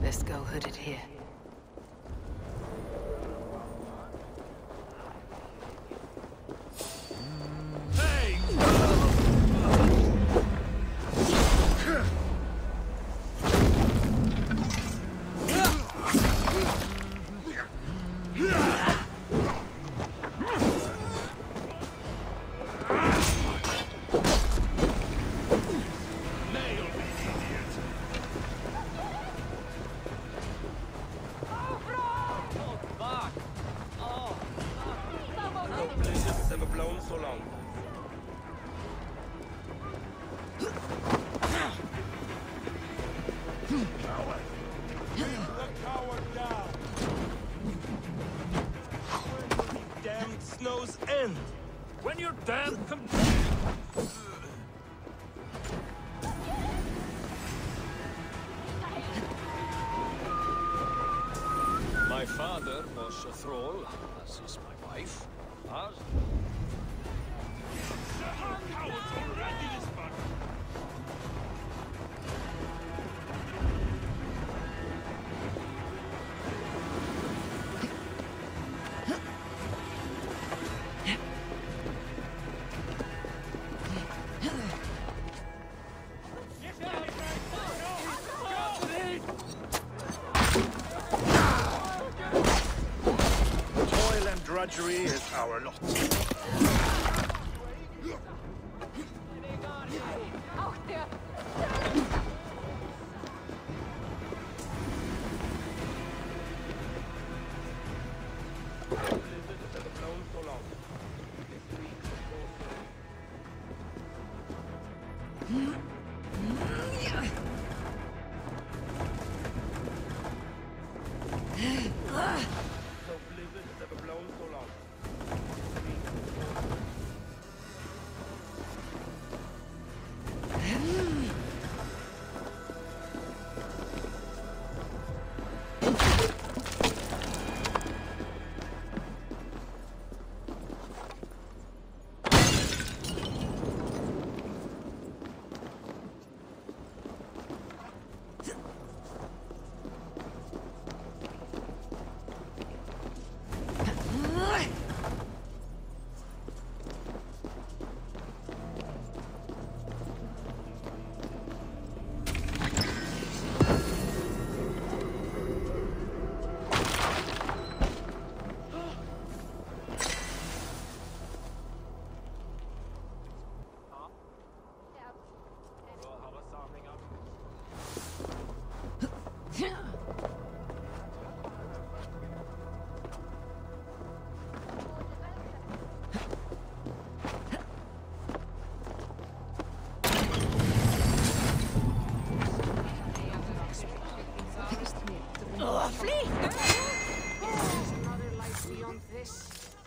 Let's go hooded here. When you're damn My father was a thrall, as is my wife. As... Cowards already this battle! Drudgery is our lot.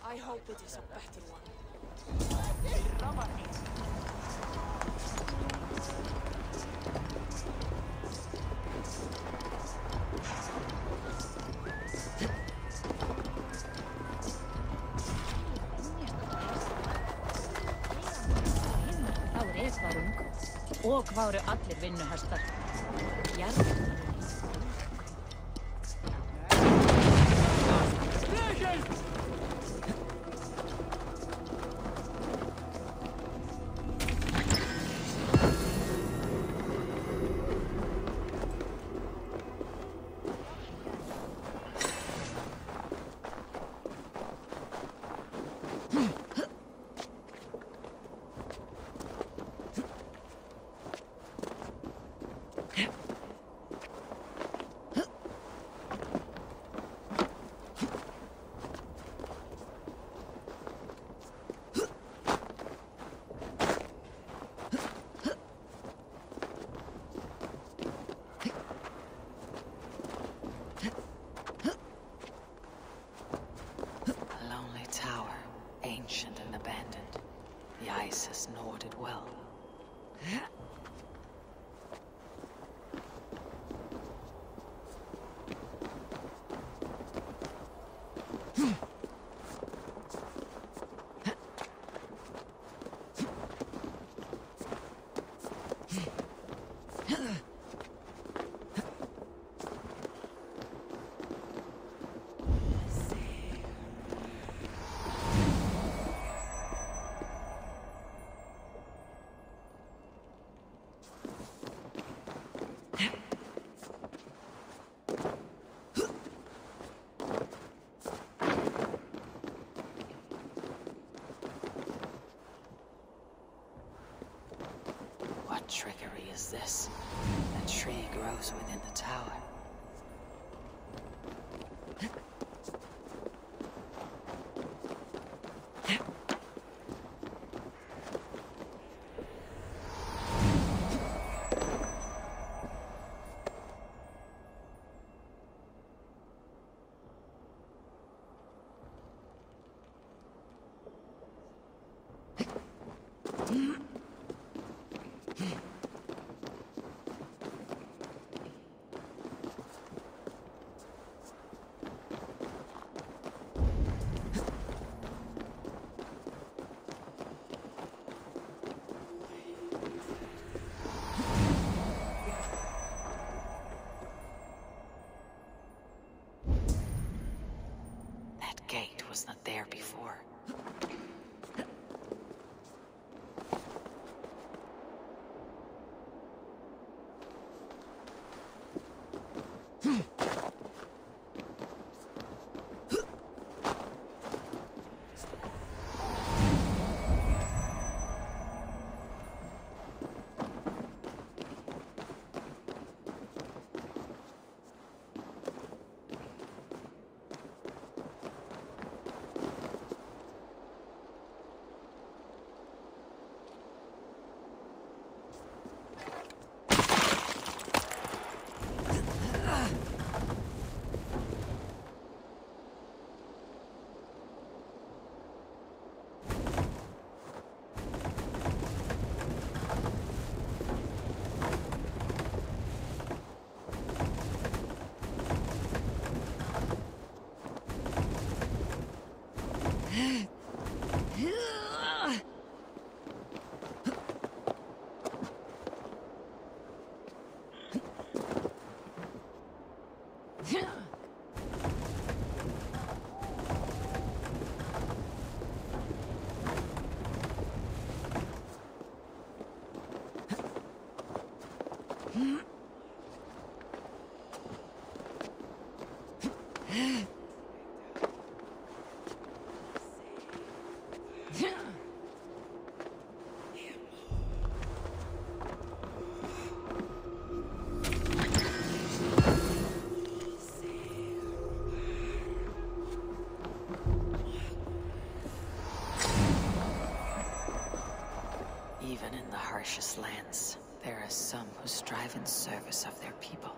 I hope it is a better one. Og váru allir vinnuhestar. What trickery is this? A tree grows within the tower. That gate was not there before. Even in the harshest lands, there are some who strive in service of their people.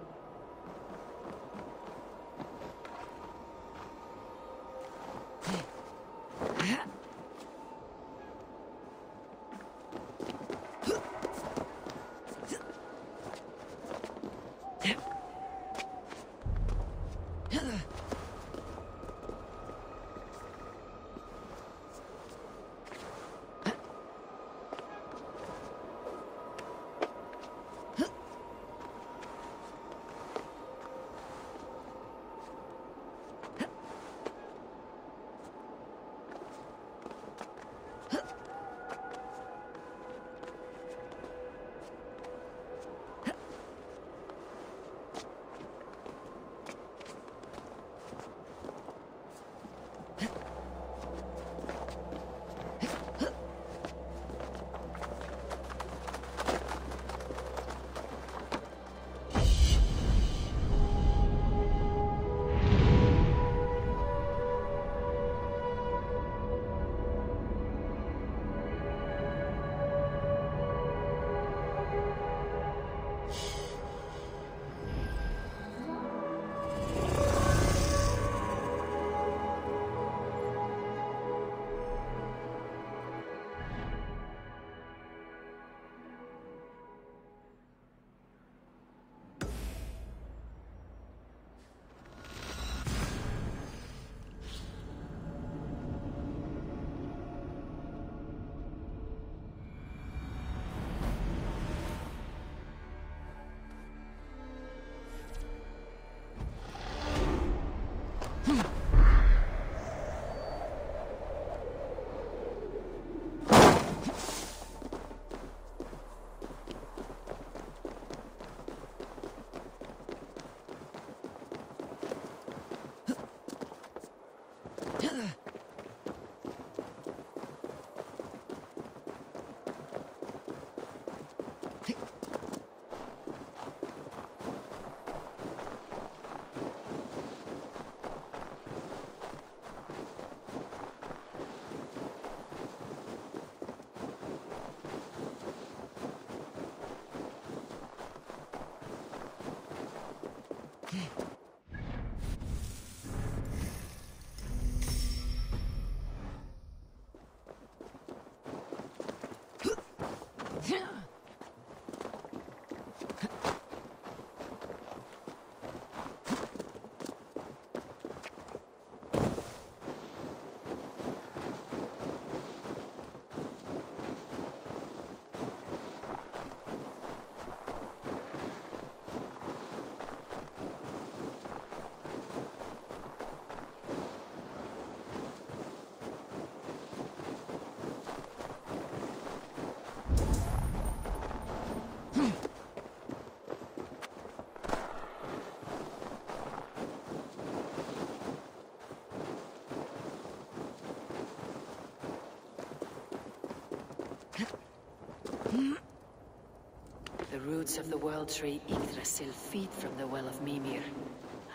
The roots of the World Tree Yggdrasil feed from the Well of Mimir.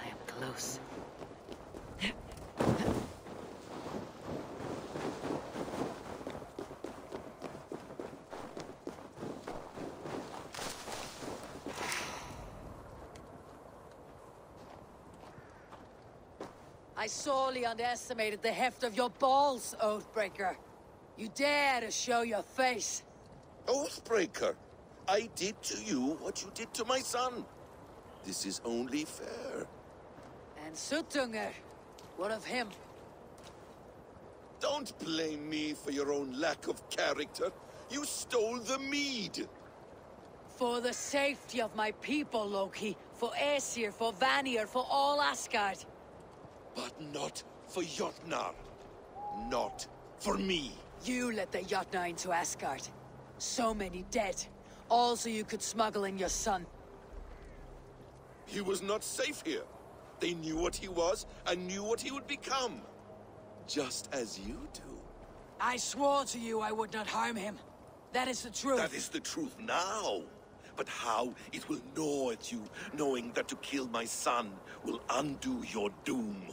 I am close. I sorely underestimated the heft of your balls, Oathbreaker. You dare to show your face. Oathbreaker, I did to you what you did to my son. This is only fair. And Suttungr, what of him? Don't blame me for your own lack of character. You stole the mead. For the safety of my people, Loki. For Aesir, for Vanir, for all Asgard. But not for Jotnar. Not for me. You let the Jotnar into Asgard. So many dead. All so you could smuggle in your son. He was not safe here. They knew what he was and knew what he would become. Just as you do. I swore to you I would not harm him. That is the truth. That is the truth now. But how it will gnaw at you, knowing that to kill my son will undo your doom.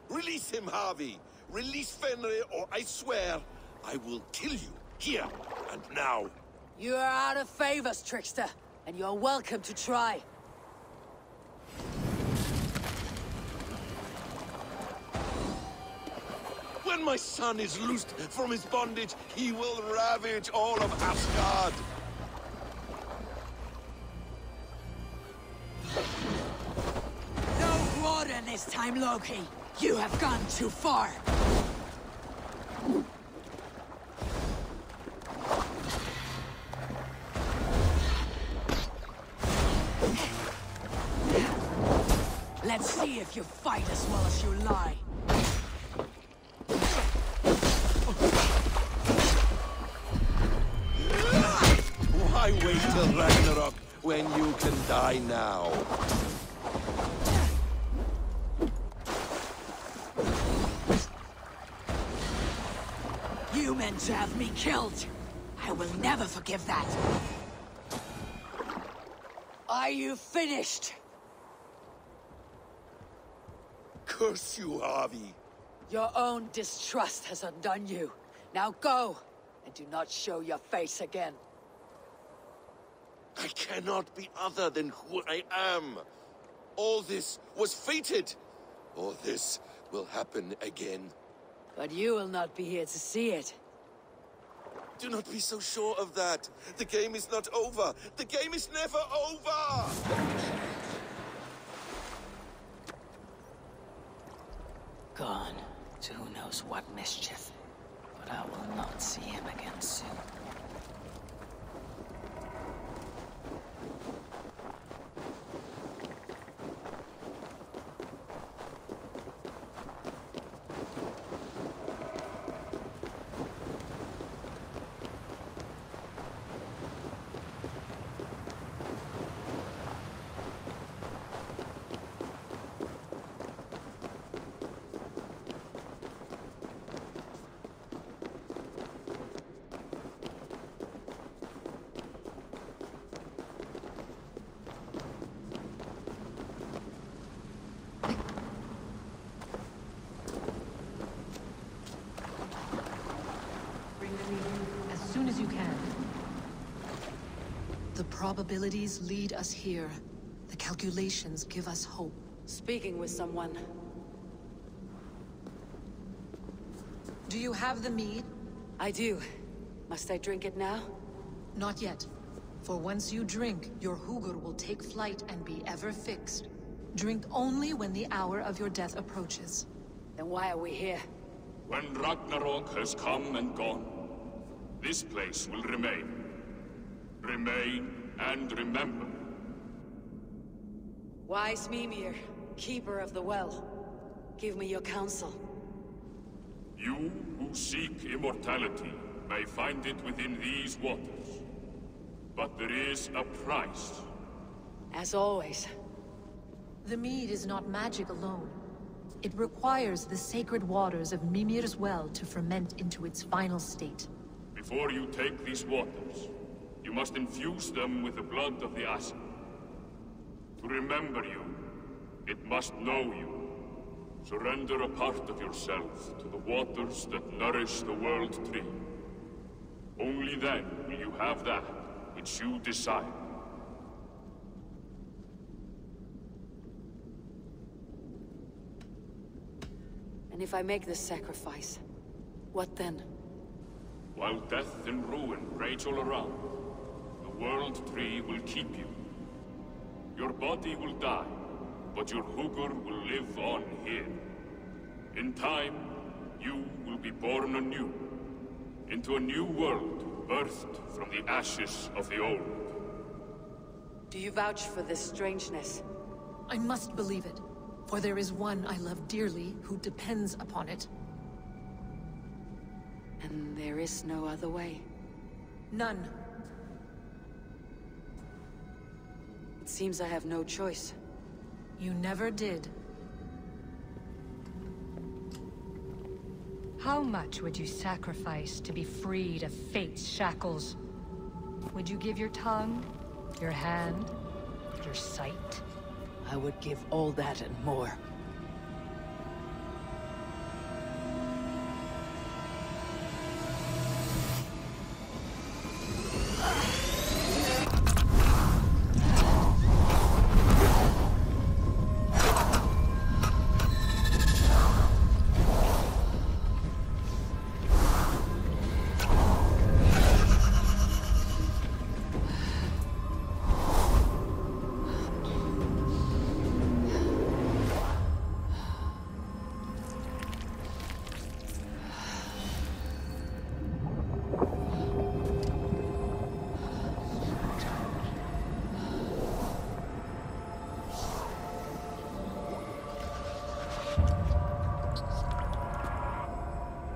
Release him, Harvey. Release Fenrir, or I swear, I will kill you, here and now. You are out of favors, trickster, and you're welcome to try. When my son is loosed from his bondage, he will ravage all of Asgard. No water this time, Loki. You have gone too far. Let's see if you fight as well as you lie. Why wait till Ragnarok when you can die now? You meant to have me killed. I will never forgive that. Are you finished? Curse you, Harvey. Your own distrust has undone you. Now go, and do not show your face again. I cannot be other than who I am. All this was fated. All this will happen again. But you will not be here to see it. Do not be so sure of that. The game is not over. The game is never over! Gone to who knows what mischief. But I will not see him again soon. As soon as you can. The probabilities lead us here. The calculations give us hope. Speaking with someone. Do you have the mead? I do. Must I drink it now? Not yet. For once you drink, your Hugur will take flight and be ever fixed. Drink only when the hour of your death approaches. Then why are we here? When Ragnarok has come and gone, this place will remain. Remain and remember. Wise Mimir, keeper of the well, give me your counsel. You who seek immortality may find it within these waters. But there is a price. As always. The mead is not magic alone. It requires the sacred waters of Mimir's well to ferment into its final state. Before you take these waters, you must infuse them with the blood of the Asin. To remember you, it must know you. Surrender a part of yourself to the waters that nourish the World Tree. Only then will you have that which you desire. And if I make this sacrifice, what then? While death and ruin rage all around, the World Tree will keep you. Your body will die, but your Hugur will live on here. In time, you will be born anew, into a new world birthed from the ashes of the old. Do you vouch for this strangeness? I must believe it, for there is one I love dearly who depends upon it. And there is no other way? None. It seems I have no choice. You never did. How much would you sacrifice to be freed of fate's shackles? Would you give your tongue, your hand, your sight? I would give all that and more.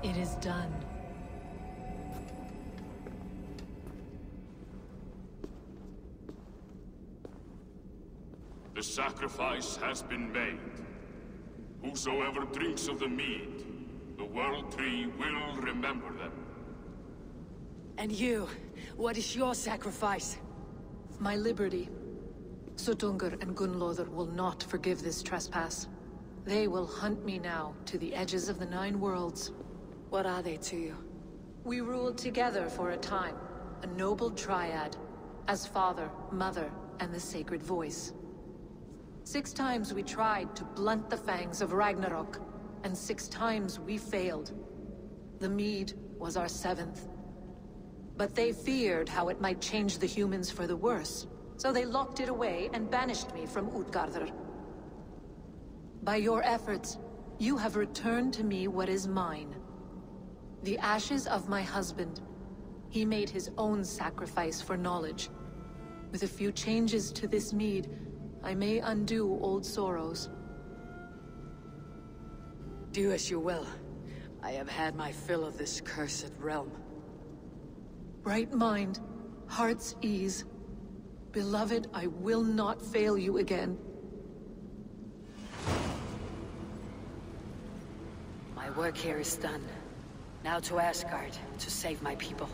It is done. The sacrifice has been made. Whosoever drinks of the mead, the World Tree will remember them. And you, what is your sacrifice? My liberty. Suttungr and Gunnlóðr will not forgive this trespass. They will hunt me now to the edges of the Nine Worlds. What are they to you? We ruled together for a time, a noble triad, as father, mother, and the sacred voice. 6 times we tried to blunt the fangs of Ragnarok, and 6 times we failed. The mead was our 7th. But they feared how it might change the humans for the worse, so they locked it away and banished me from Utgardr. By your efforts, you have returned to me what is mine. The ashes of my husband. He made his own sacrifice for knowledge. With a few changes to this mead, I may undo old sorrows. Do as you will. I have had my fill of this cursed realm. Bright mind, heart's ease. Beloved, I will not fail you again. My work here is done. Now to Asgard, to save my people.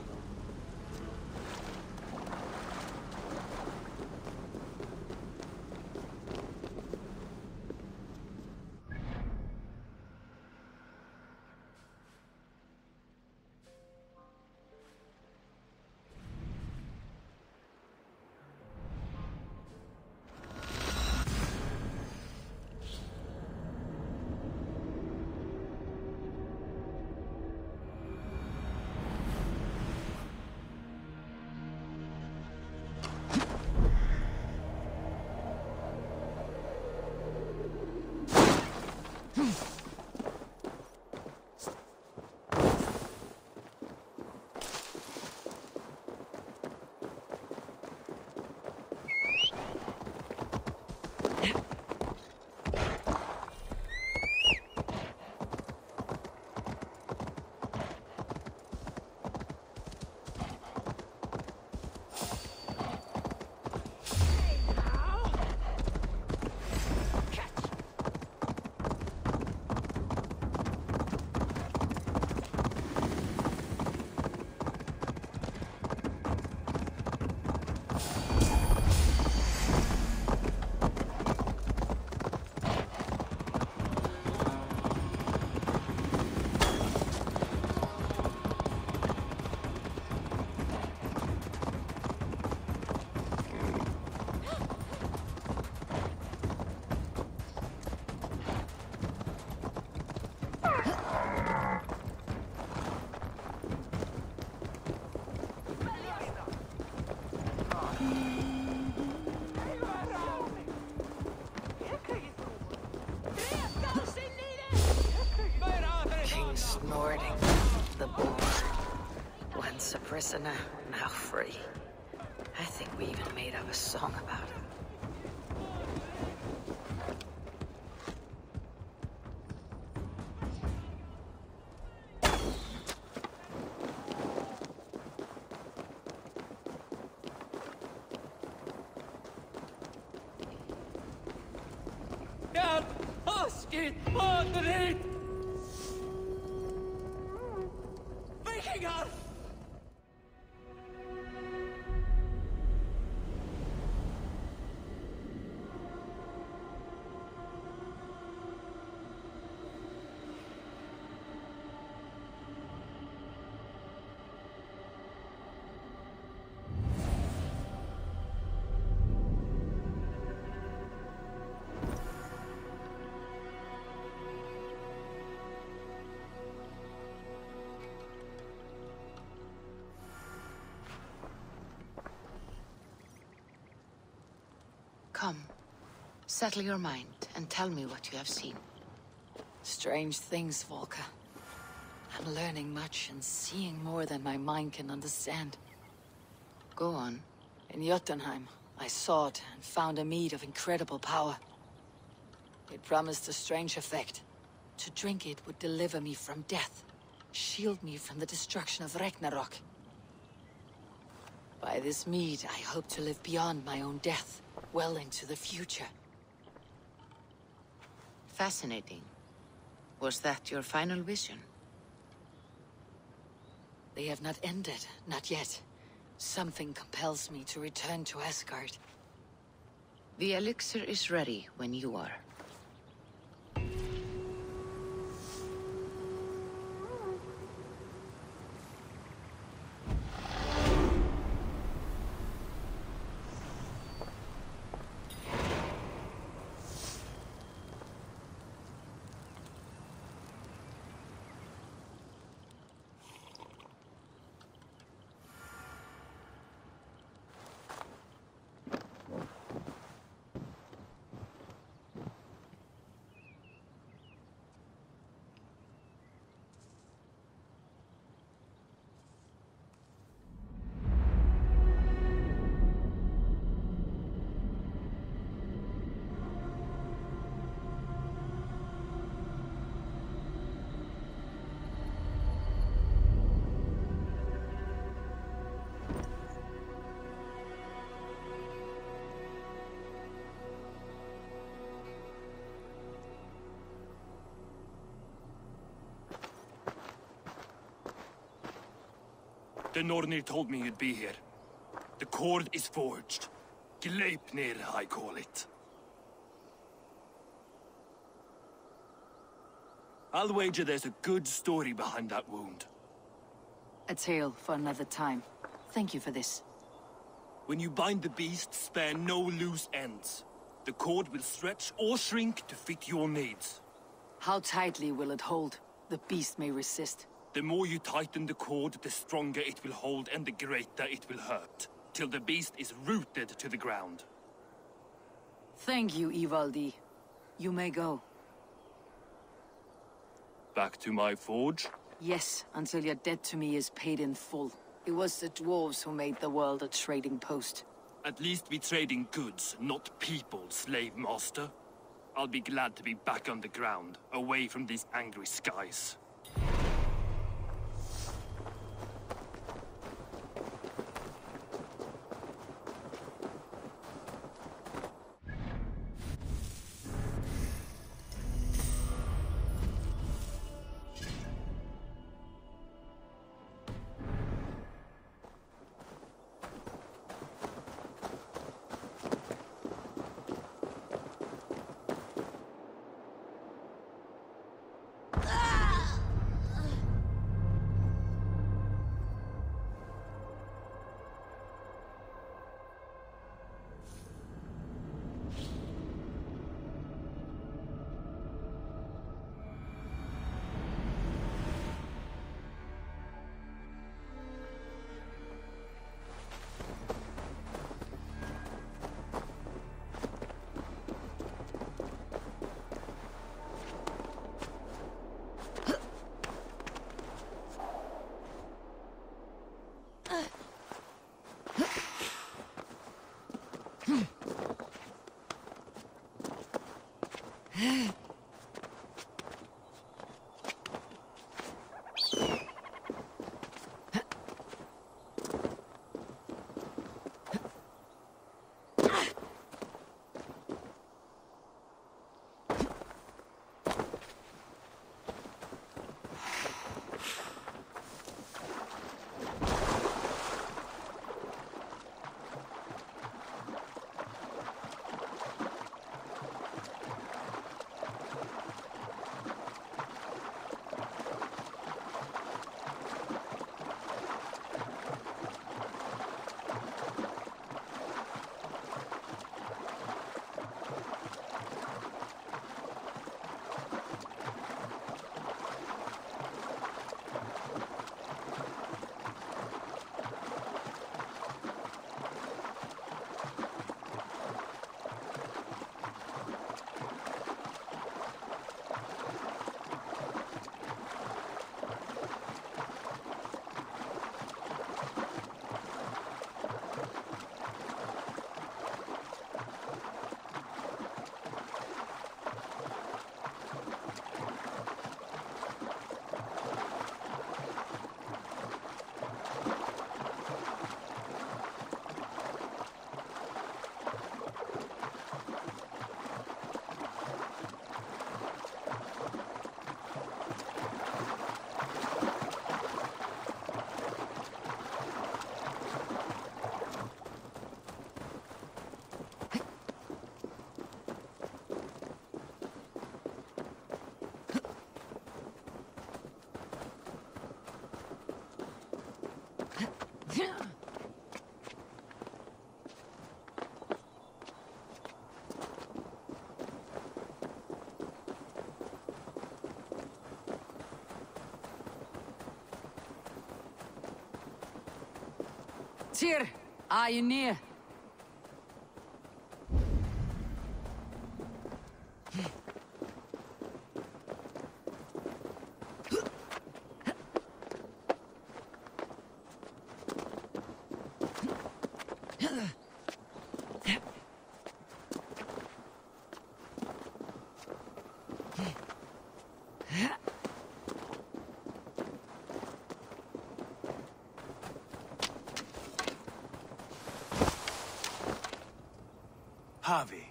departing. The boar. Once a prisoner, now free. I think we even made up a song about it. Jag taskigt vanligt! Vikingar! Come, settle your mind and tell me what you have seen. Strange things, Volker. I'm learning much and seeing more than my mind can understand. Go on. In Jotunheim, I sought and found a mead of incredible power. It promised a strange effect. To drink it would deliver me from death, shield me from the destruction of Ragnarok. By this mead, I hope to live beyond my own death, well into the future. Fascinating. Was that your final vision? They have not ended, not yet. Something compels me to return to Asgard. The elixir is ready when you are. The Nornir told me you'd be here. The cord is forged. Gleipnir, I call it. I'll wager there's a good story behind that wound. A tale for another time. Thank you for this. When you bind the beast, spare no loose ends. The cord will stretch or shrink to fit your needs. How tightly will it hold? The beast may resist. The more you tighten the cord, the stronger it will hold and the greater it will hurt, till the beast is rooted to the ground. Thank you, Ivaldi. You may go. Back to my forge? Yes, until your debt to me is paid in full. It was the dwarves who made the world a trading post. At least we trade in goods, not people, slave master. I'll be glad to be back on the ground, away from these angry skies. Aesir, are you near? Javi,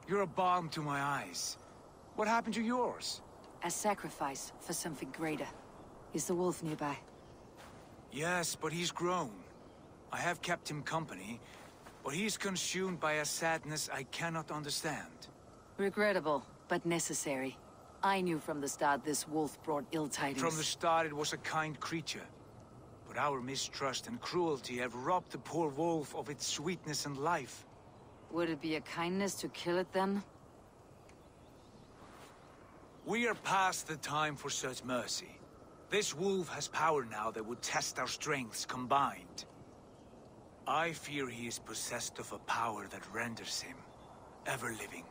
you're a balm to my eyes. What happened to yours? A sacrifice for something greater. Is the wolf nearby? Yes, but he's grown. I have kept him company, but he's consumed by a sadness I cannot understand. Regrettable, but necessary. I knew from the start this wolf brought ill tidings. From the start it was a kind creature. But our mistrust and cruelty have robbed the poor wolf of its sweetness and life. Would it be a kindness to kill it then? We are past the time for such mercy. This wolf has power now that would test our strengths combined. I fear he is possessed of a power that renders him ever-living.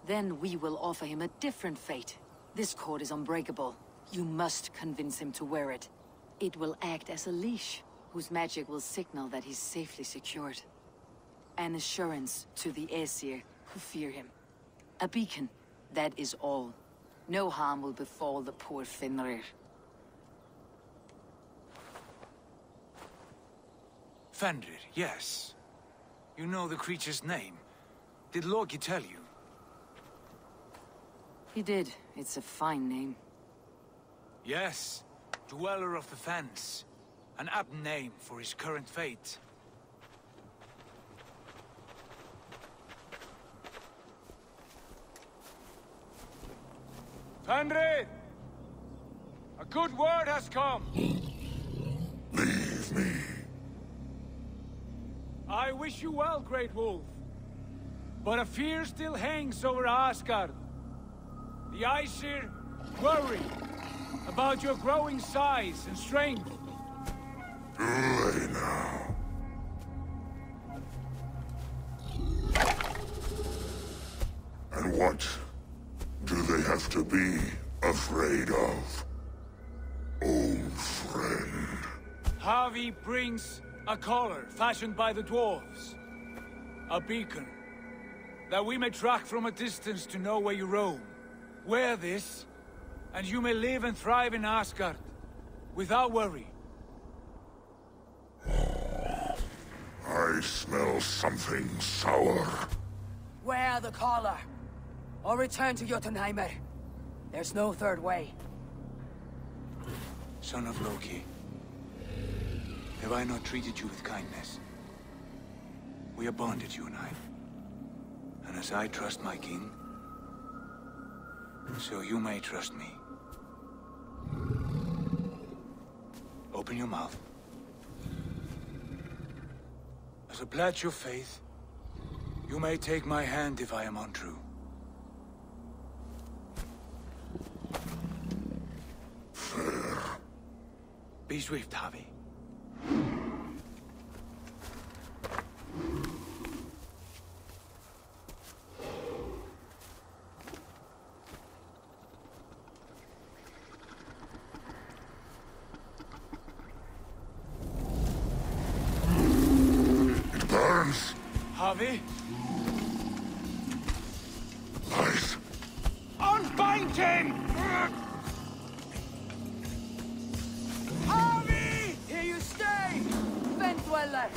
Then we will offer him a different fate. This cord is unbreakable. You must convince him to wear it. It will act as a leash, whose magic will signal that he's safely secured. An assurance to the Aesir who fear him. A beacon, that is all. No harm will befall the poor Fenrir. Fenrir, yes. You know the creature's name. Did Loki tell you? He did. It's a fine name. Yes. Dweller of the Fens. An apt name for his current fate. Fenrir! A good word has come! Leave me. I wish you well, Great Wolf. But a fear still hangs over Asgard. The Aesir worry about your growing size and strength. Do they now? And what do they have to be afraid of? Old friend. Javi brings a collar fashioned by the dwarves. A beacon. That we may track from a distance to know where you roam. Wear this, and you may live and thrive in Asgard, without worry. I smell something sour. Wear the collar, or return to Jotunheimer. There's no third way. Son of Loki, have I not treated you with kindness? We are bonded, you and I. And as I trust my king, so you may trust me. Open your mouth. As a pledge of faith, you may take my hand if I am untrue. Fair. Be swift, Javi. It burns. Javi, Lies. unbind him! Harvey! Here you stay! Fen Dweller!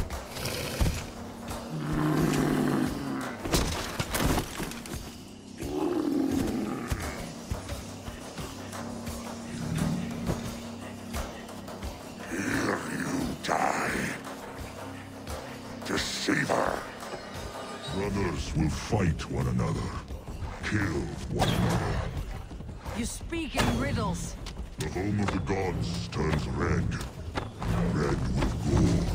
Here you die. Deceiver. Brothers will fight one another. Kill one another. You speak in riddles. The home of the gods turns red. Red with gore.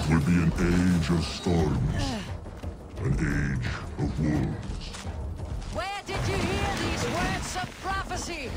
will be an age of storms. An age of wolves. Where did you hear these words of prophecy?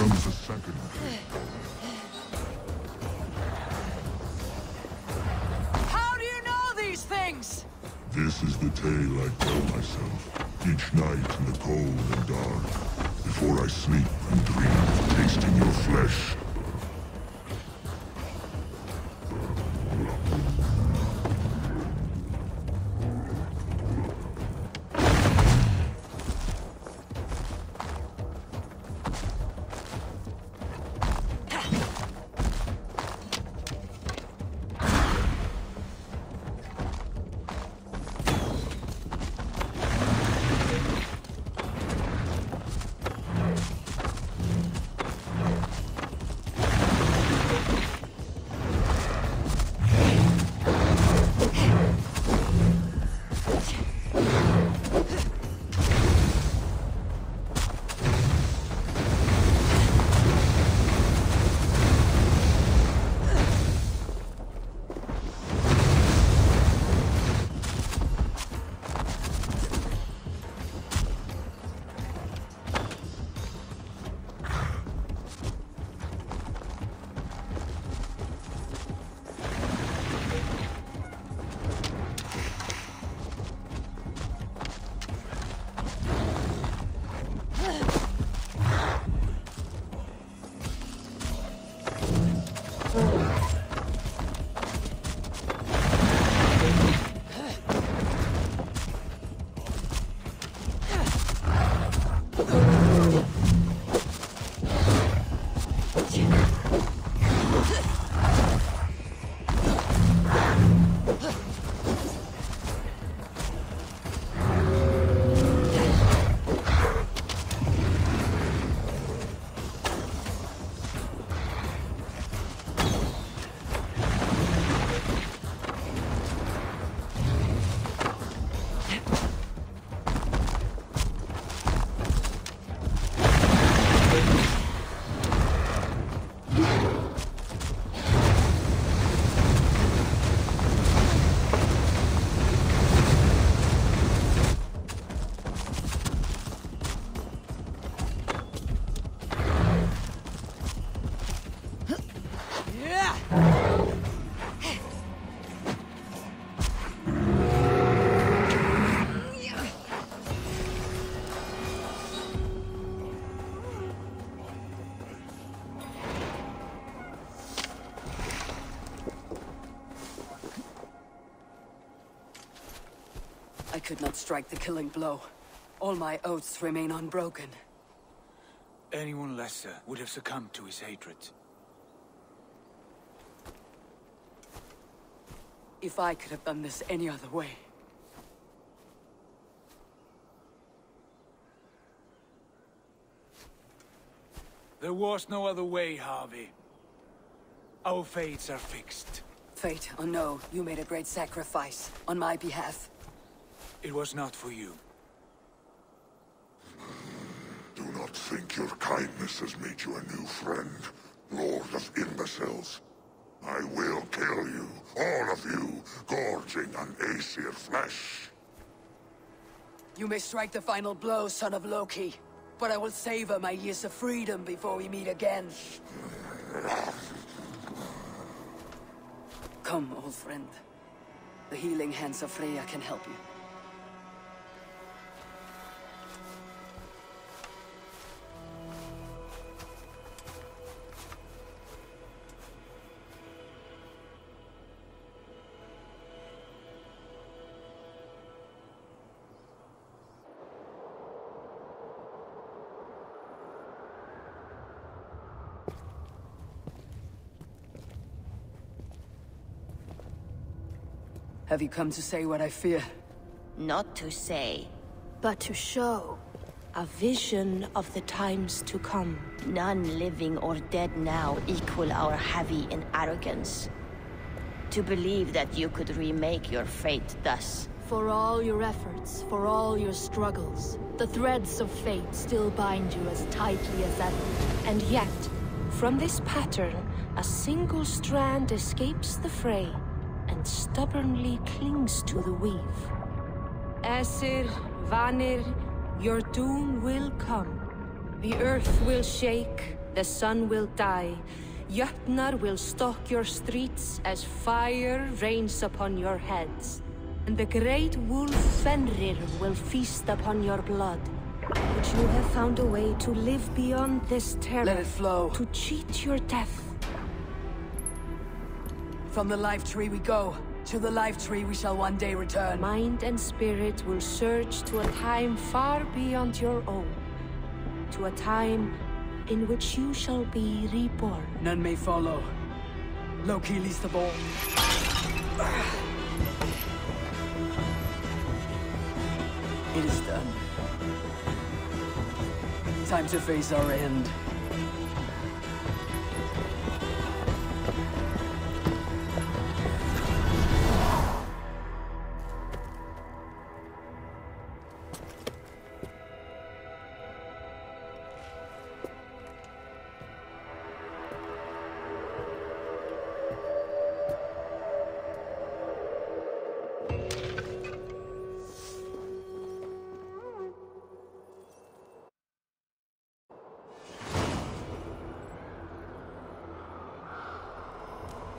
comes the second phase. How do you know these things? This is the tale I tell myself, each night in the cold and dark, before I sleep and dream of tasting your flesh. could not strike the killing blow. All my oaths remain unbroken. Anyone lesser would have succumbed to his hatred. If I could have done this any other way. There was no other way, Harvey. Our fates are fixed. Fate, oh no, you made a great sacrifice on my behalf. It was not for you. Do not think your kindness has made you a new friend, Lord of Imbeciles. I will kill you, all of you, gorging on Aesir flesh. You may strike the final blow, son of Loki, but I will savor my years of freedom before we meet again. Come, old friend. The healing hands of Freya can help you. Have you come to say what I fear? Not to say, but to show. A vision of the times to come. None living or dead now equal our heavy in arrogance. To believe that you could remake your fate thus. For all your efforts, for all your struggles, the threads of fate still bind you as tightly as ever. And yet, from this pattern, a single strand escapes the fray and stubbornly clings to the weave. Aesir, Vanir, your doom will come. The earth will shake, the sun will die. Jötnar will stalk your streets as fire rains upon your heads. And the great wolf Fenrir will feast upon your blood. But you have found a way to live beyond this terror. Let it flow. To cheat your death. From the life tree we go. To the life tree we shall one day return. Mind and spirit will surge to a time far beyond your own. To a time in which you shall be reborn. None may follow. Loki leads the ball. It is done. Time to face our end.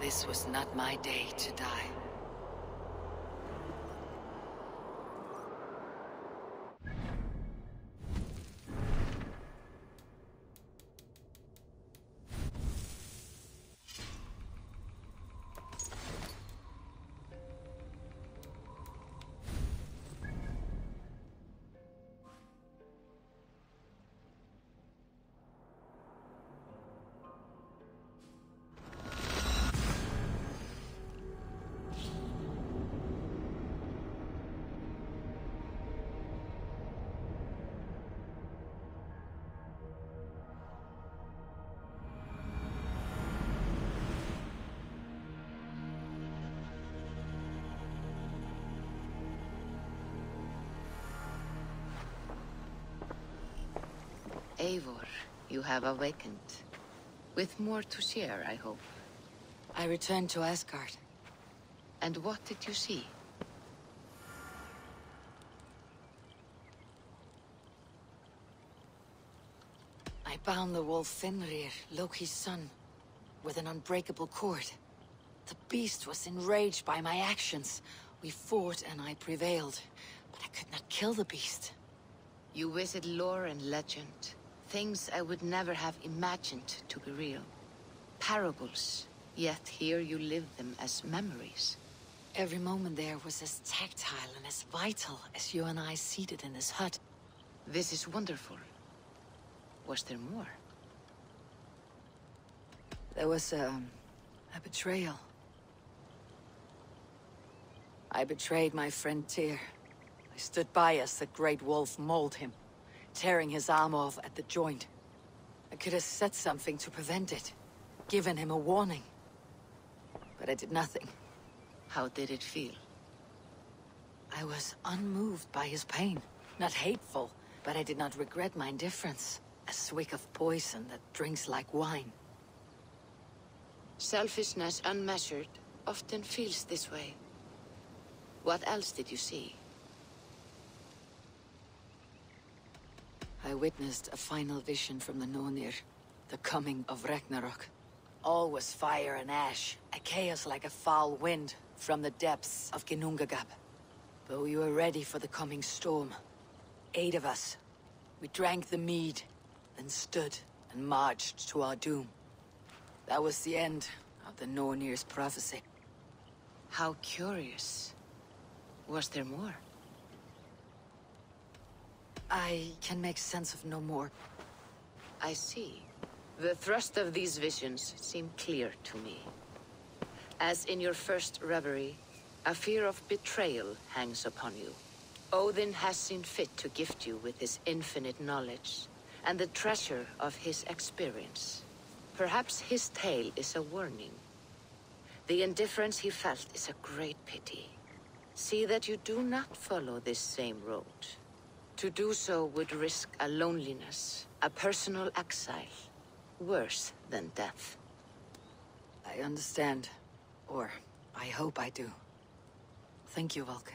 This was not my day to die. Eivor, you have awakened. With more to share, I hope. I returned to Asgard. And what did you see? I bound the wolf Fenrir, Loki's son, with an unbreakable cord. The beast was enraged by my actions. We fought and I prevailed, but I could not kill the beast. You visit lore and legend. Things I would never have imagined to be real. Parables, yet here you live them as memories. Every moment there was as tactile and as vital as you and I seated in this hut. This is wonderful. Was there more? There was a betrayal. I betrayed my friend Tyr. I stood by as the Great Wolf mauled him, tearing his arm off at the joint. I could have said something to prevent it, given him a warning. But I did nothing. How did it feel? I was unmoved by his pain. Not hateful, but I did not regret my indifference. A swig of poison that drinks like wine. Selfishness unmeasured often feels this way. What else did you see? I witnessed a final vision from the Nornir, the coming of Ragnarok. All was fire and ash, a chaos like a foul wind from the depths of Ginnungagap. But we were ready for the coming storm. 8 of us. We drank the mead, then stood and marched to our doom. That was the end of the Nornir's prophecy. How curious. Was there more? I can make sense of no more. I see. The thrust of these visions seemed clear to me. As in your first reverie, a fear of betrayal hangs upon you. Odin has seen fit to gift you with his infinite knowledge, and the treasure of his experience. Perhaps his tale is a warning. The indifference he felt is a great pity. See that you do not follow this same road. To do so would risk a loneliness, a personal exile, worse than death. I understand. Or, I hope I do. Thank you, Valka.